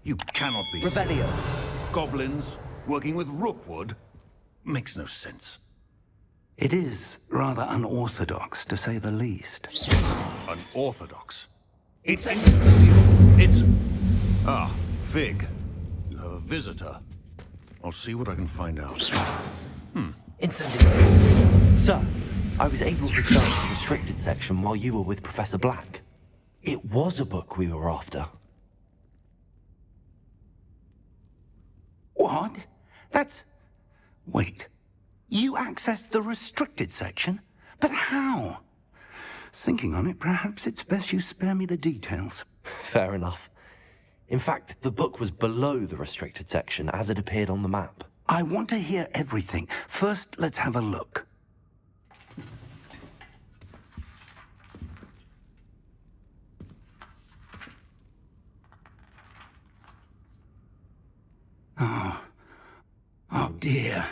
You cannot be Revelio. serious. Goblins working with Rookwood? Makes no sense. It is rather unorthodox, to say the least. Unorthodox? It's inconceivable. It's... Ah, Fig. You have a visitor. I'll see what I can find out. Incendiary. Sir, I was able to search the restricted section while you were with Professor Black. It was a book we were after. What? That's... Wait. You accessed the restricted section? But how? Thinking on it, perhaps it's best you spare me the details. Fair enough. In fact, the book was below the restricted section as it appeared on the map. I want to hear everything. First, let's have a look. Oh dear.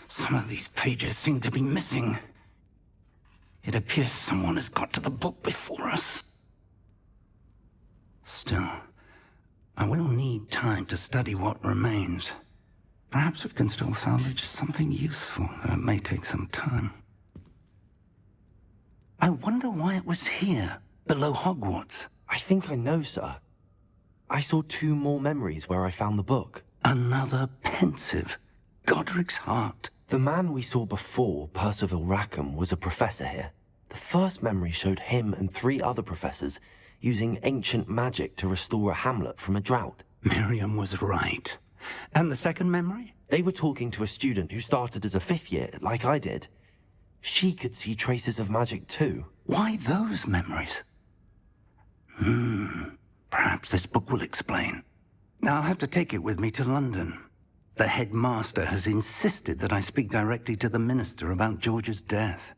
Some of these pages seem to be missing. It appears someone has got to the book before us. Still, I will need time to study what remains. Perhaps we can still salvage something useful, though it may take some time. I wonder why it was here, below Hogwarts. I think I know, sir. I saw 2 more memories where I found the book. Another pensive. Godric's heart. The man we saw before, Percival Rackham, was a professor here. The first memory showed him and 3 other professors using ancient magic to restore a hamlet from a drought. Miriam was right. And the second memory? They were talking to a student who started as a 5th year, like I did. She could see traces of magic too. Why those memories? Perhaps this book will explain. I'll have to take it with me to London. The headmaster has insisted that I speak directly to the minister about George's death.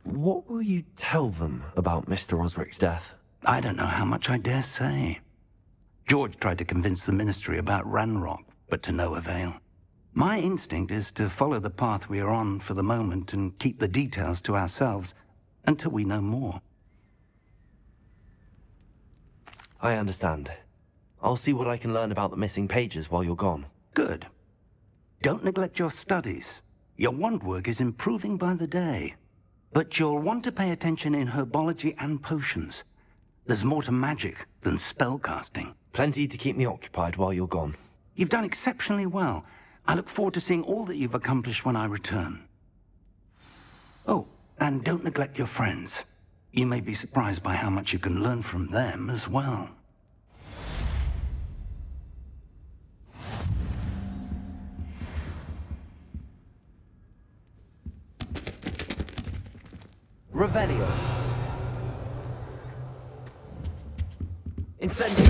What will you tell them about Mr. Osric's death? I don't know how much I dare say. George tried to convince the ministry about Ranrock, but to no avail. My instinct is to follow the path we are on for the moment and keep the details to ourselves until we know more. I understand. I'll see what I can learn about the missing pages while you're gone. Good. Don't neglect your studies. Your wand work is improving by the day. But you'll want to pay attention in herbology and potions. There's more to magic than spellcasting. Plenty to keep me occupied while you're gone. You've done exceptionally well. I look forward to seeing all that you've accomplished when I return. Oh, and don't neglect your friends. You may be surprised by how much you can learn from them as well. Revelio. Incendiary.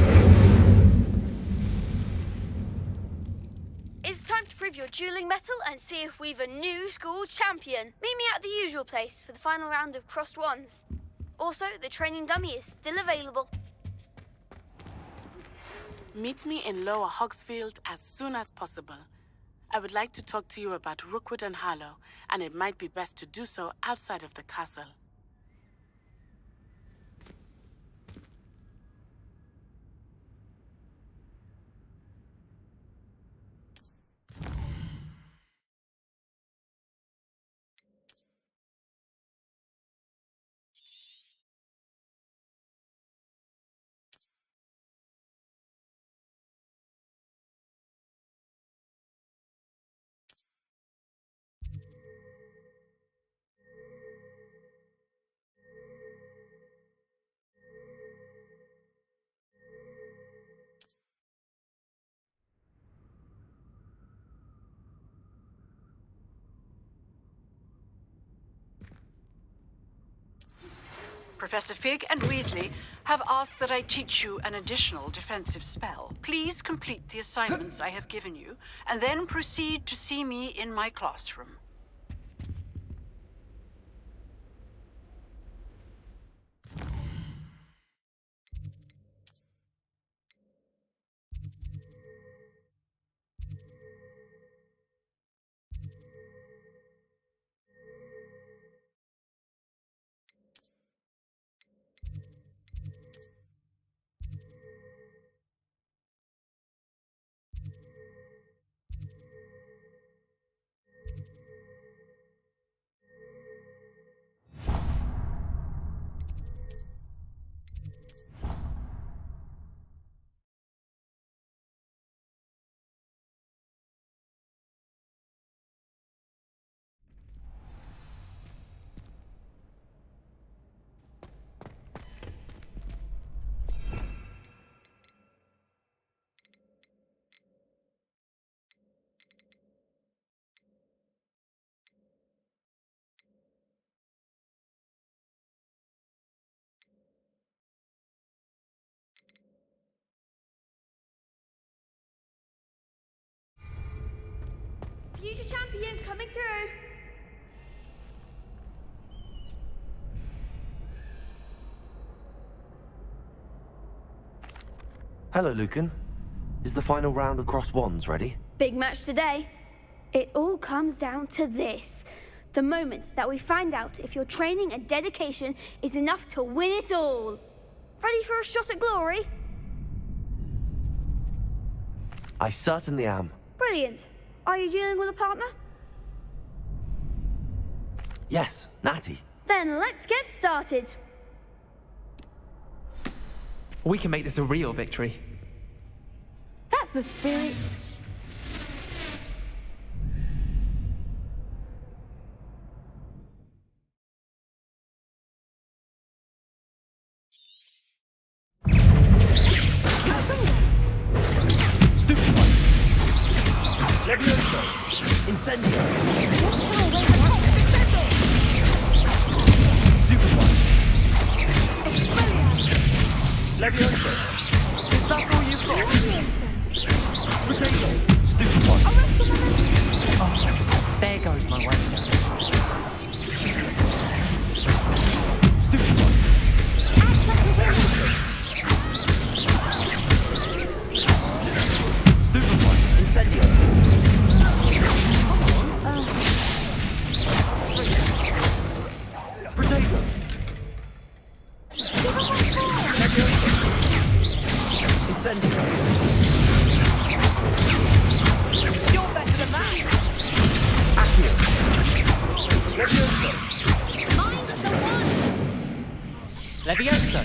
It's time to prove your dueling mettle and see if we've a new school champion. Meet me at the usual place for the final round of crossed wands. Also, the training dummy is still available. Meet me in Lower Hogsfield as soon as possible. I would like to talk to you about Rookwood and Harlow, and it might be best to do so outside of the castle. Professor Fig and Weasley have asked that I teach you an additional defensive spell. Please complete the assignments I have given you, and then proceed to see me in my classroom. Future champion coming through. Hello, Lucan. Is the final round of Cross Wands ready? Big match today. It all comes down to this. The moment that we find out if your training and dedication is enough to win it all. Ready for a shot at glory? I certainly am. Brilliant. Are you dealing with a partner? Yes, Natty. Then let's get started. We can make this a real victory. That's the spirit. Stupid one! Levioso! Incendio! Stupid one! Levioso! Is that all you've got? Potato! Stupid one! Oh, there goes my wager. Stupid one! Stupid one! Incendio! Potato! Levioso! Incendio! You're better than that. Accio! Levioso! Mine's the one. Levioso!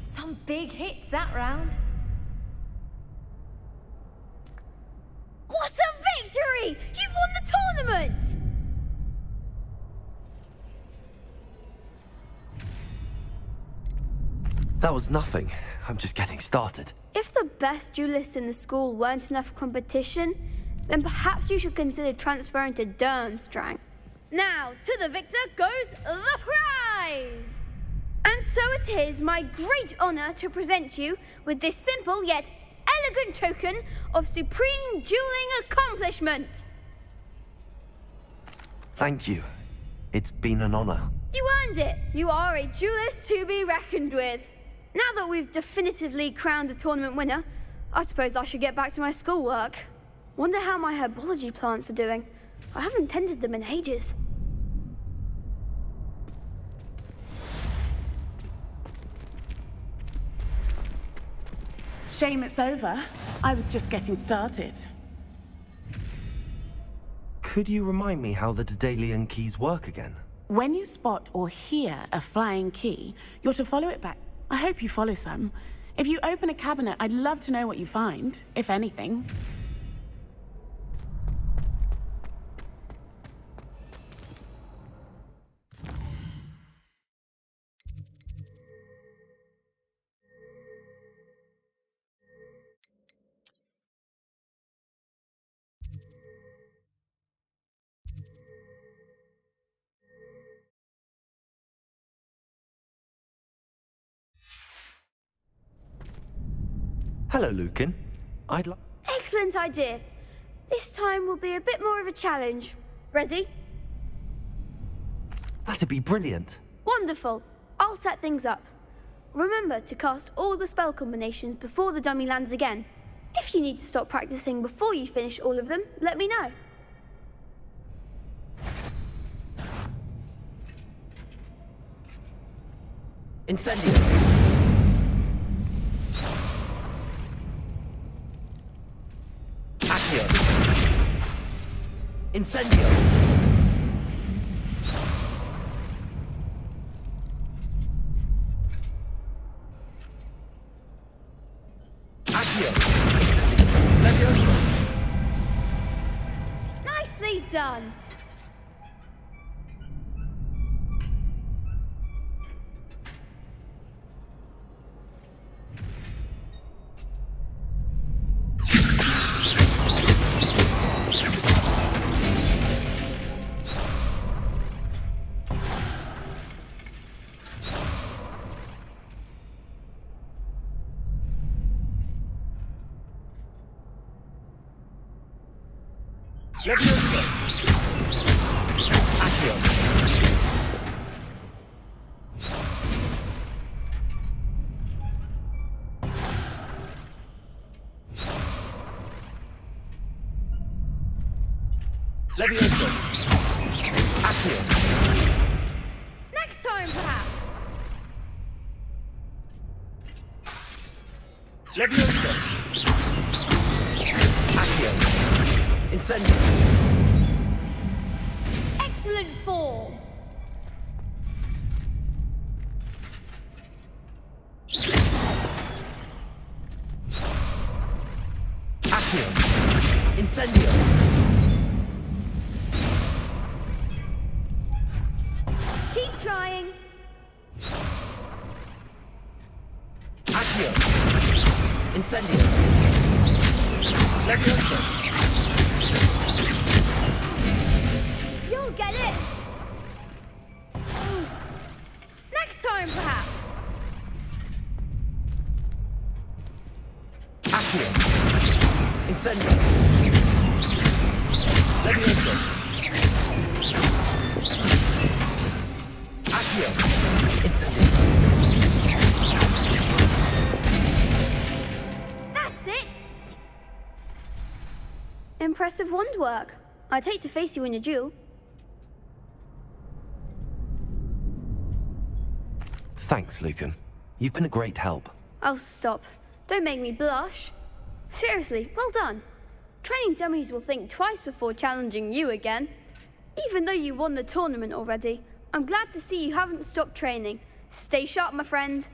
Some big hits that round. What a victory! You've won the tournament! That was nothing. I'm just getting started. If the best duelists in the school weren't enough competition, then perhaps you should consider transferring to Durmstrang. Now, to the victor goes the prize! And so it is my great honor to present you with this simple yet elegant token of supreme dueling accomplishment. Thank you. It's been an honor. You earned it. You are a duelist to be reckoned with. Now that we've definitively crowned the tournament winner, I suppose I should get back to my schoolwork. Wonder how my herbology plants are doing. I haven't tended them in ages. Shame it's over. I was just getting started. Could you remind me how the Daedalian keys work again? When you spot or hear a flying key, you're to follow it back. I hope you follow some. If you open a cabinet, I'd love to know what you find, if anything. Hello, Lucan. I'd like... Excellent idea. This time will be a bit more of a challenge. Ready? That'd be brilliant. Wonderful. I'll set things up. Remember to cast all the spell combinations before the dummy lands again. If you need to stop practicing before you finish all of them, let me know. Incendio! Accio! Incendio! Accio! Incendio! Levioso! Nicely done. Levioso! Accio! Levioso! Accio! Next time, perhaps. Levioso! Accio! Incendio! Excellent form. Accio! Incendio! Keep trying. Accio! Incendio! Levioso! You'll get it. Next time, perhaps. Accio! Incendio! Levioso! Accio! Incendio! That's it! Impressive wand work. I'd hate to face you in a duel. Thanks, Lucan. You've been a great help. Oh, stop. Don't make me blush. Seriously, well done. Training dummies will think twice before challenging you again. Even though you won the tournament already, I'm glad to see you haven't stopped training. Stay sharp, my friend.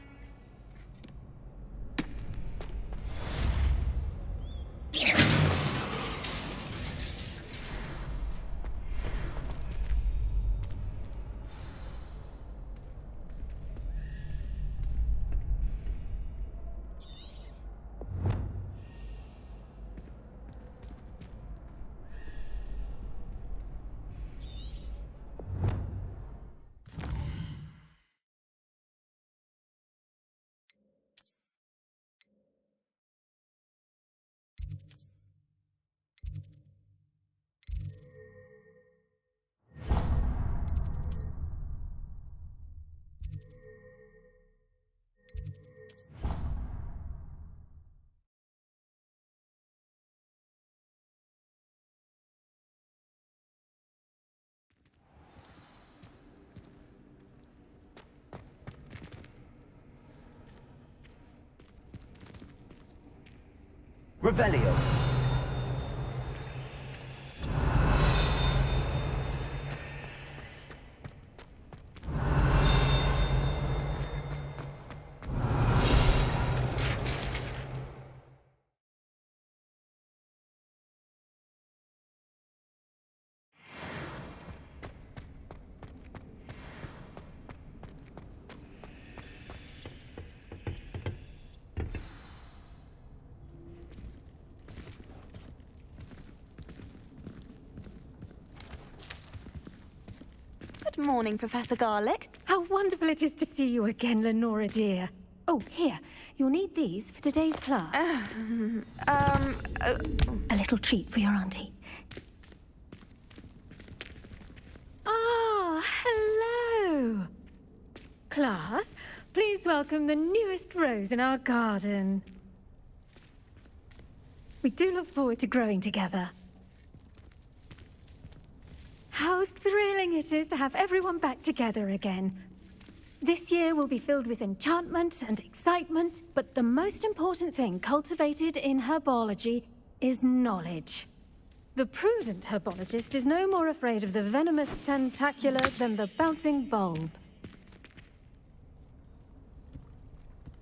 Revelio! Good morning, Professor Garlick. How wonderful it is to see you again, Lenora dear. Oh, here. You'll need these for today's class. A little treat for your auntie. Ah, hello. Class, please welcome the newest rose in our garden. We do look forward to growing together. How thrilling it is to have everyone back together again. This year will be filled with enchantment and excitement, but the most important thing cultivated in herbology is knowledge. The prudent herbologist is no more afraid of the venomous tentacula than the bouncing bulb.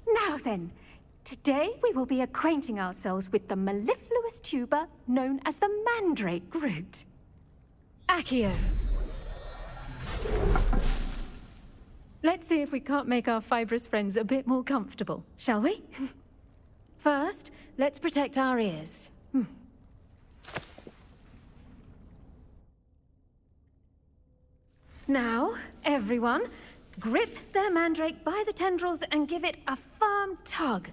Now then, today we will be acquainting ourselves with the mellifluous tuber known as the Mandrake root. Accio. Let's see if we can't make our fibrous friends a bit more comfortable, shall we? First, let's protect our ears. Now, everyone, grip their mandrake by the tendrils and give it a firm tug.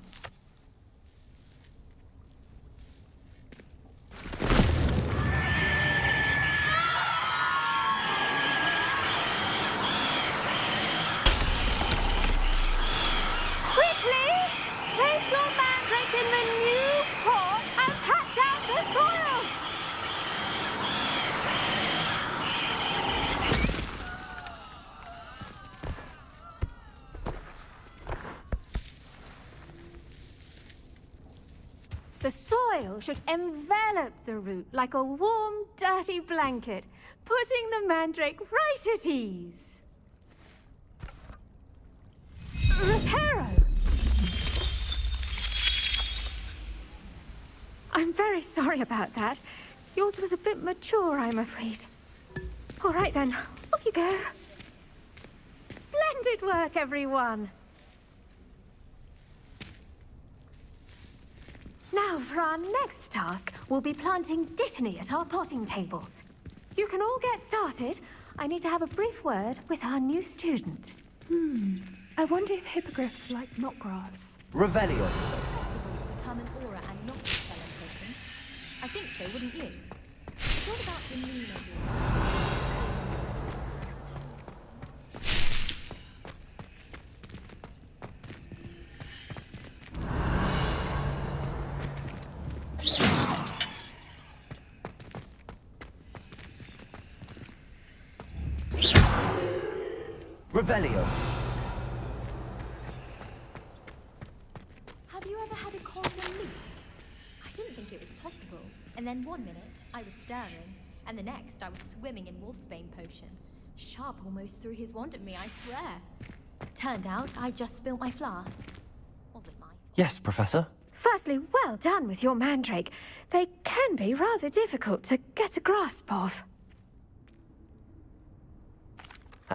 The soil should envelop the root like a warm, dirty blanket, putting the mandrake right at ease. Reparo! I'm very sorry about that. Yours was a bit mature, I'm afraid. All right then, off you go. Splendid work, everyone. Now, for our next task, we'll be planting dittany at our potting tables. You can all get started. I need to have a brief word with our new student. I wonder if hippogriffs like knotgrass. Revelio. Possible to become an aura and not spell potions? I think so, wouldn't you? It's all about the new levels. Revelio. Have you ever had a cold leap? I didn't think it was possible. And then one minute, I was staring. And the next, I was swimming in Wolfsbane potion. Sharp almost threw his wand at me, I swear. Turned out, I just spilt my flask. Wasn't my fault. Yes, Professor. Firstly, well done with your mandrake. They can be rather difficult to get a grasp of.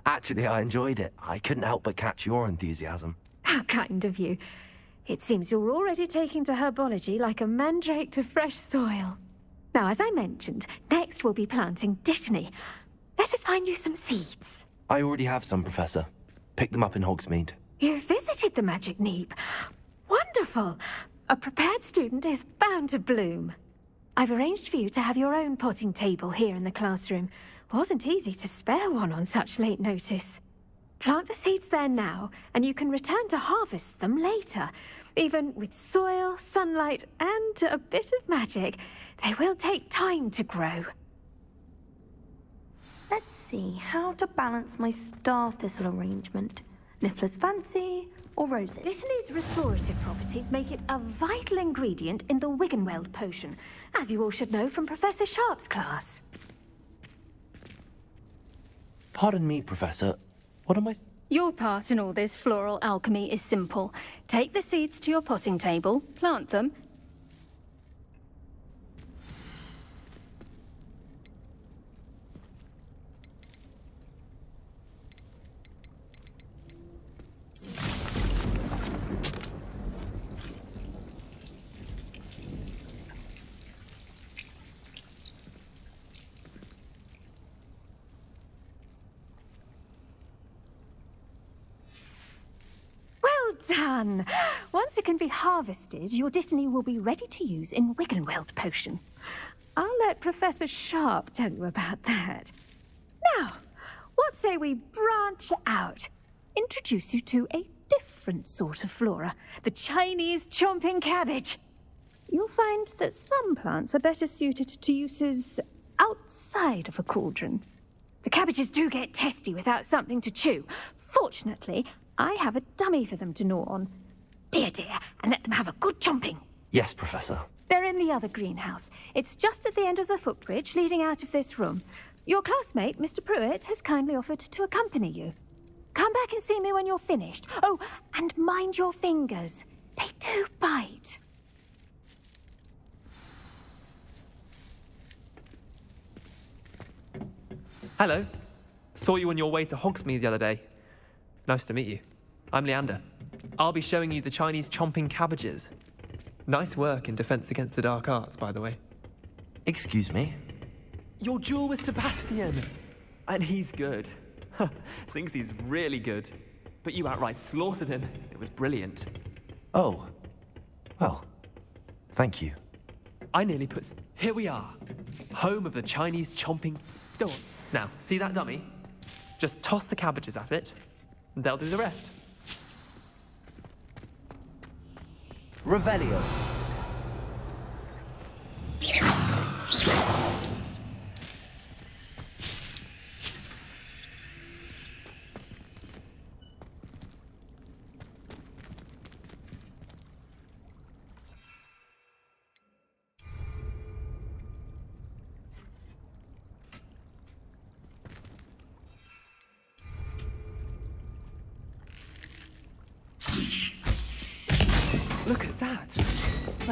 Actually, I enjoyed it. I couldn't help but catch your enthusiasm. How kind of you. It seems you're already taking to herbology like a mandrake to fresh soil. Now, as I mentioned, next we'll be planting dittany. Let us find you some seeds. I already have some, Professor. Picked them up in Hogsmeade. You visited the Magic Neep. Wonderful. A prepared student is bound to bloom. I've arranged for you to have your own potting table here in the classroom. Wasn't easy to spare one on such late notice. Plant the seeds there now, and you can return to harvest them later. Even with soil, sunlight, and a bit of magic, they will take time to grow. Let's see how to balance my star thistle arrangement. Niffler's fancy or roses? Dittany's restorative properties make it a vital ingredient in the Wiggenweld potion, as you all should know from Professor Sharp's class. Pardon me, Professor. What am I... Your part in all this floral alchemy is simple. Take the seeds to your potting table, plant them. Done! Once it can be harvested, your dittany will be ready to use in Wiggenweld potion. I'll let Professor Sharp tell you about that. Now, what say we branch out? Introduce you to a different sort of flora, the Chinese chomping cabbage. You'll find that some plants are better suited to uses outside of a cauldron. The cabbages do get testy without something to chew. Fortunately, I have a dummy for them to gnaw on. Be a dear and let them have a good chomping. Yes, Professor. They're in the other greenhouse. It's just at the end of the footbridge leading out of this room. Your classmate, Mr. Pruitt, has kindly offered to accompany you. Come back and see me when you're finished. Oh, and mind your fingers. They do bite. Hello. Saw you on your way to Hogsmeade the other day. Nice to meet you. I'm Leander. I'll be showing you the Chinese chomping cabbages. Nice work in Defense Against the Dark Arts, by the way. Excuse me? Your duel with Sebastian! And he's good. Thinks he's really good. But you outright slaughtered him. It was brilliant. Oh. Well, thank you. I nearly put... Here we are. Home of the Chinese chomping... Go on. Now, see that dummy? Just toss the cabbages at it. They'll do the rest. Revelio.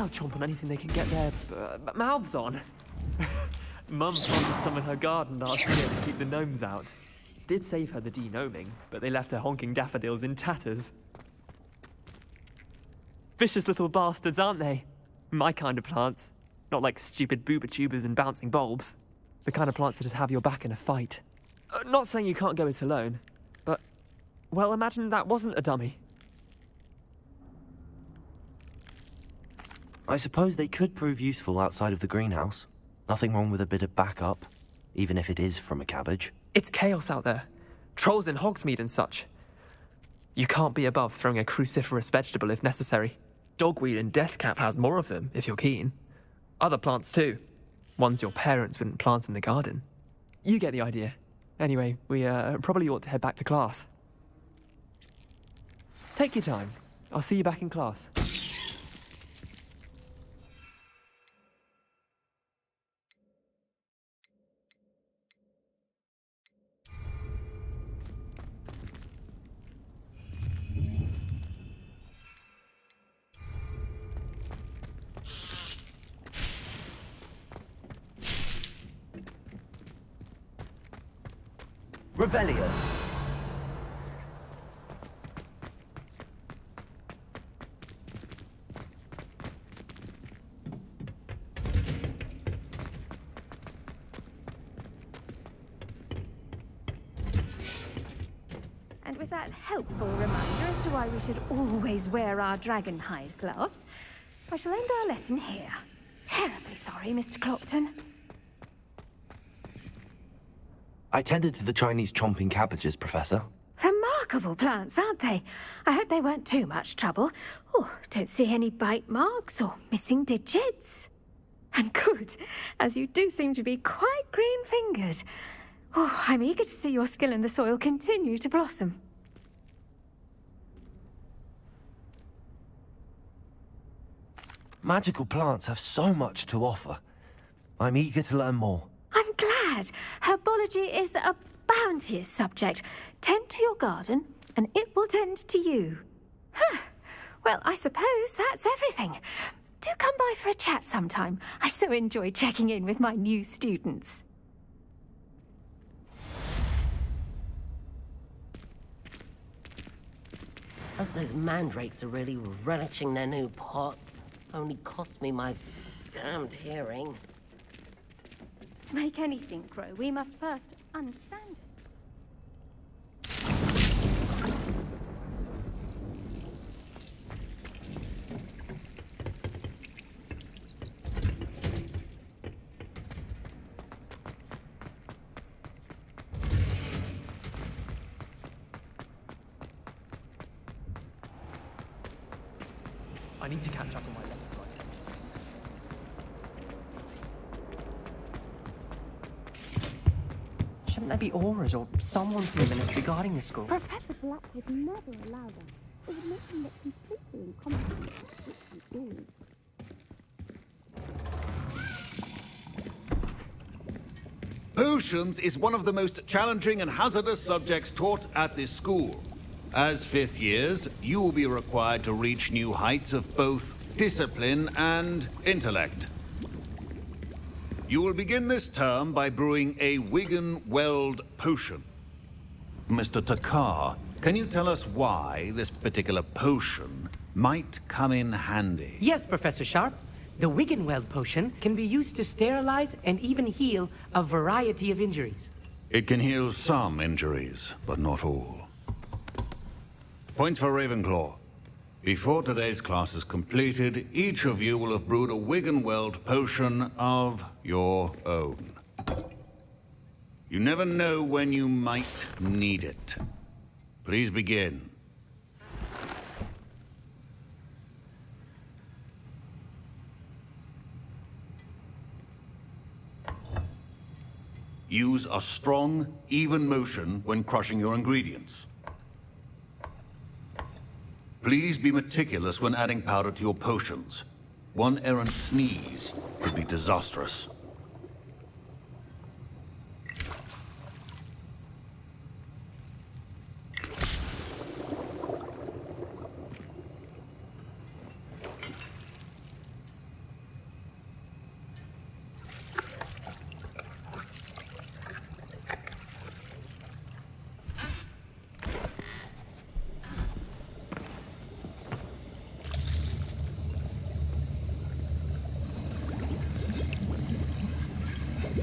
love chomping anything they can get their mouths on. Mum planted some in her garden last year to keep the gnomes out. Did save her the denoming, but they left her honking daffodils in tatters. Vicious little bastards, aren't they? My kind of plants. Not like stupid booba tubers and bouncing bulbs. The kind of plants that just have your back in a fight. Not saying you can't go it alone, but, well, imagine that wasn't a dummy. I suppose they could prove useful outside of the greenhouse. Nothing wrong with a bit of backup, even if it is from a cabbage. It's chaos out there. Trolls in Hogsmeade and such. You can't be above throwing a cruciferous vegetable if necessary. Dogweed and deathcap has more of them, if you're keen. Other plants too. Ones your parents wouldn't plant in the garden. You get the idea. Anyway, we probably ought to head back to class. Take your time. I'll see you back in class. Revelio. And with that helpful reminder as to why we should always wear our dragon hide gloves, I shall end our lesson here. Terribly sorry, Mr. Clopton. I tended to the Chinese chomping cabbages, Professor. Remarkable plants, aren't they? I hope they weren't too much trouble. Oh, don't see any bite marks or missing digits. And good, as you do seem to be quite green-fingered. Oh, I'm eager to see your skill in the soil continue to blossom. Magical plants have so much to offer. I'm eager to learn more. I'm glad. Herbology is a bounteous subject. Tend to your garden, and it will tend to you. Huh. Well, I suppose that's everything. Do come by for a chat sometime. I so enjoy checking in with my new students. Hope those mandrakes are really relishing their new pots. Only cost me my damned hearing. To make anything grow, we must first understand it. I need to catch up on my left. Shouldn't there be auras or someone from the ministry guarding the school? Professor Black would never allow that. It would make him look completely incompetent, which he is. Potions is one of the most challenging and hazardous subjects taught at this school. As fifth years, you will be required to reach new heights of both discipline and intellect. You will begin this term by brewing a Wigan-Weld potion. Mr. Takar, can you tell us why this particular potion might come in handy? Yes, Professor Sharp. The Wigan-Weld potion can be used to sterilize and even heal a variety of injuries. It can heal some injuries, but not all. Points for Ravenclaw. Before today's class is completed, each of you will have brewed a Wigan-Weld potion of your own. You never know when you might need it. Please begin. Use a strong, even motion when crushing your ingredients. Please be meticulous when adding powder to your potions. One errant sneeze could be disastrous.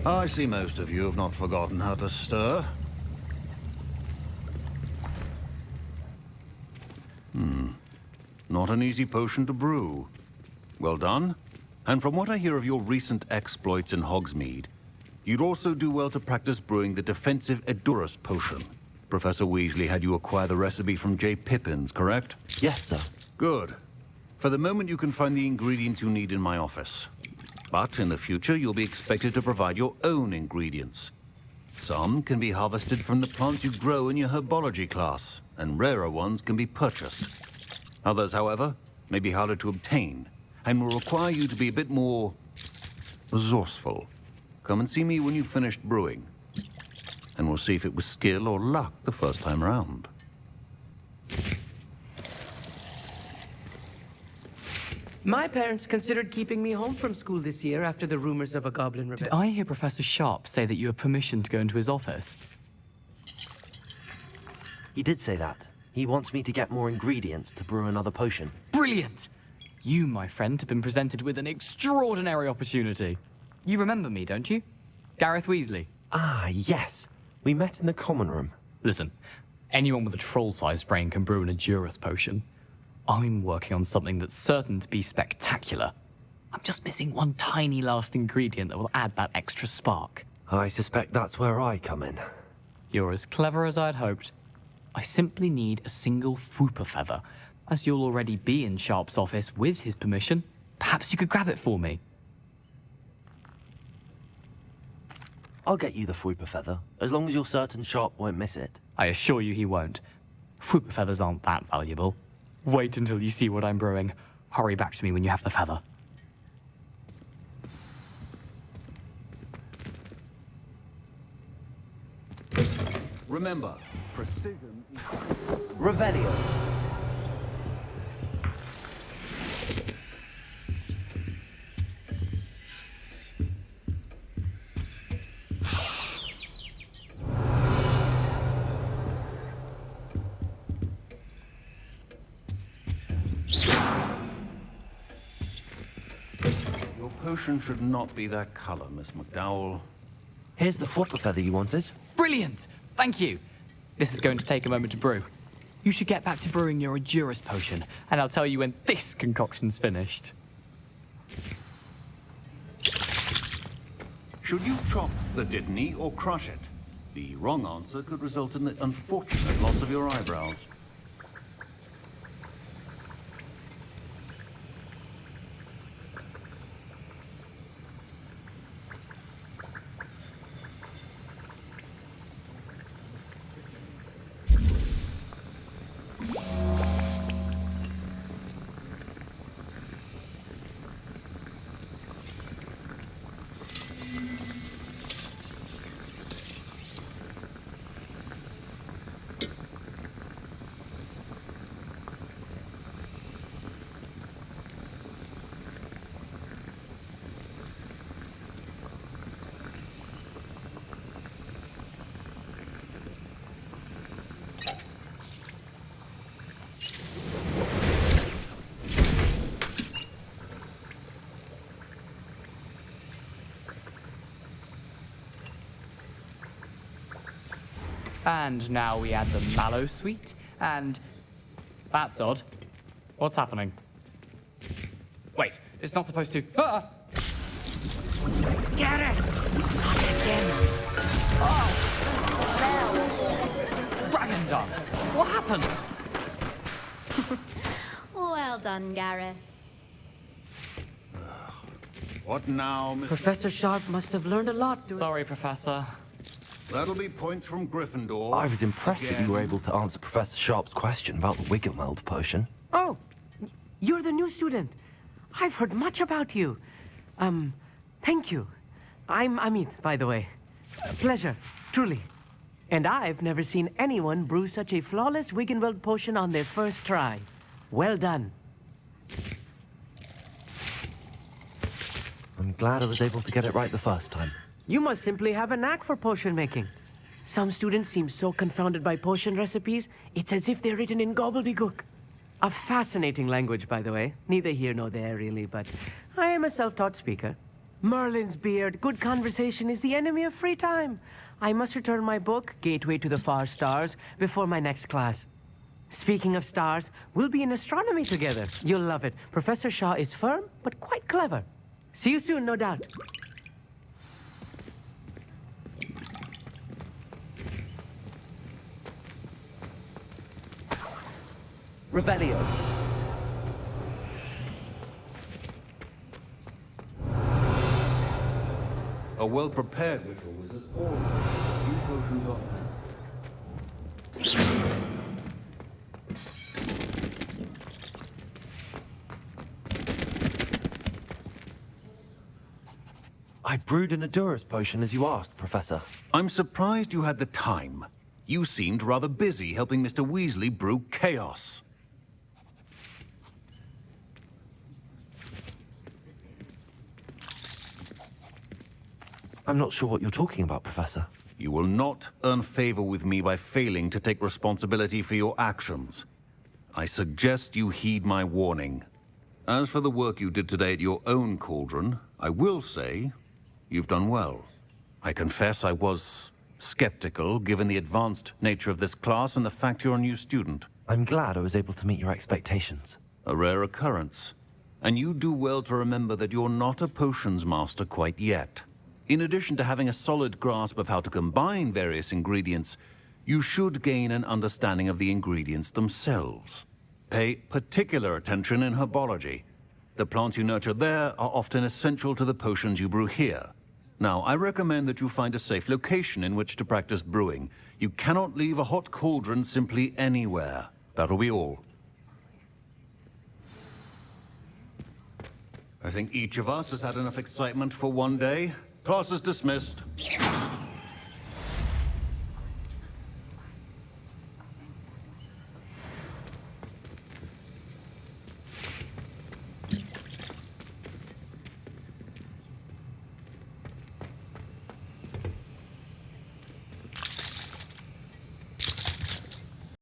I see most of you have not forgotten how to stir. Not an easy potion to brew. Well done. And from what I hear of your recent exploits in Hogsmeade, you'd also do well to practice brewing the defensive Edurus potion. Professor Weasley had you acquire the recipe from J. Pippins, correct? Yes, sir. Good. For the moment, you can find the ingredients you need in my office. But in the future, you'll be expected to provide your own ingredients. Some can be harvested from the plants you grow in your Herbology class, and rarer ones can be purchased. Others, however, may be harder to obtain, and will require you to be a bit more resourceful. Come and see me when you've finished brewing, and we'll see if it was skill or luck the first time around. My parents considered keeping me home from school this year after the rumors of a goblin Did rebellion. I hear Professor Sharp say that you have permission to go into his office? He did say that. He wants me to get more ingredients to brew another potion. Brilliant! You, my friend, have been presented with an extraordinary opportunity. You remember me, don't you? Gareth Weasley. Ah, yes. We met in the common room. Listen, anyone with a troll-sized brain can brew an Edurus potion. I'm working on something that's certain to be spectacular. I'm just missing one tiny last ingredient that will add that extra spark. I suspect that's where I come in. You're as clever as I'd hoped. I simply need a single Fwooper feather. As you'll already be in Sharp's office with his permission, perhaps you could grab it for me. I'll get you the Fwooper feather, as long as you're certain Sharp won't miss it. I assure you he won't. Fwooper feathers aren't that valuable. Wait until you see what I'm brewing. Hurry back to me when you have the feather. Remember, precision... Revelio. Your potion should not be that color, Miss McDowell. Here's the Fwooper feather you wanted. Brilliant! Thank you. This is going to take a moment to brew. You should get back to brewing your Edurus potion, and I'll tell you when this concoction's finished. Should you chop the Didney or crush it? The wrong answer could result in the unfortunate loss of your eyebrows. And now we add the mallow sweet, and... That's odd. What's happening? Wait, it's not supposed to... Ah! Get it! Dragon's Done! What happened? Well done, Gareth. What now, Mr. Professor Sharp must have learned a lot. Sorry, Professor. That'll be points from Gryffindor. I was impressed that you were able to answer Professor Sharp's question about the Wiggenweld potion. Oh, you're the new student. I've heard much about you. Thank you. I'm Amit, by the way. Pleasure, truly. And I've never seen anyone brew such a flawless Wiggenweld potion on their first try. Well done. I'm glad I was able to get it right the first time. You must simply have a knack for potion making. Some students seem so confounded by potion recipes, it's as if they're written in gobbledygook. A fascinating language, by the way. Neither here nor there, really, but I am a self-taught speaker. Merlin's beard. Good conversation is the enemy of free time. I must return my book, Gateway to the Far Stars, before my next class. Speaking of stars, we'll be in astronomy together. You'll love it. Professor Shaw is firm, but quite clever. See you soon, no doubt. Revelio. A well-prepared ritual wizard always few potions on hand. I brewed an Adurus potion as you asked, Professor. I'm surprised you had the time. You seemed rather busy helping Mr. Weasley brew chaos. I'm not sure what you're talking about, Professor. You will not earn favor with me by failing to take responsibility for your actions. I suggest you heed my warning. As for the work you did today at your own cauldron, I will say you've done well. I confess I was skeptical, given the advanced nature of this class and the fact you're a new student. I'm glad I was able to meet your expectations. A rare occurrence. And you do well to remember that you're not a potions master quite yet. In addition to having a solid grasp of how to combine various ingredients, you should gain an understanding of the ingredients themselves. Pay particular attention in herbology. The plants you nurture there are often essential to the potions you brew here. Now, I recommend that you find a safe location in which to practice brewing. You cannot leave a hot cauldron simply anywhere. That'll be all. I think each of us has had enough excitement for one day. Class is dismissed.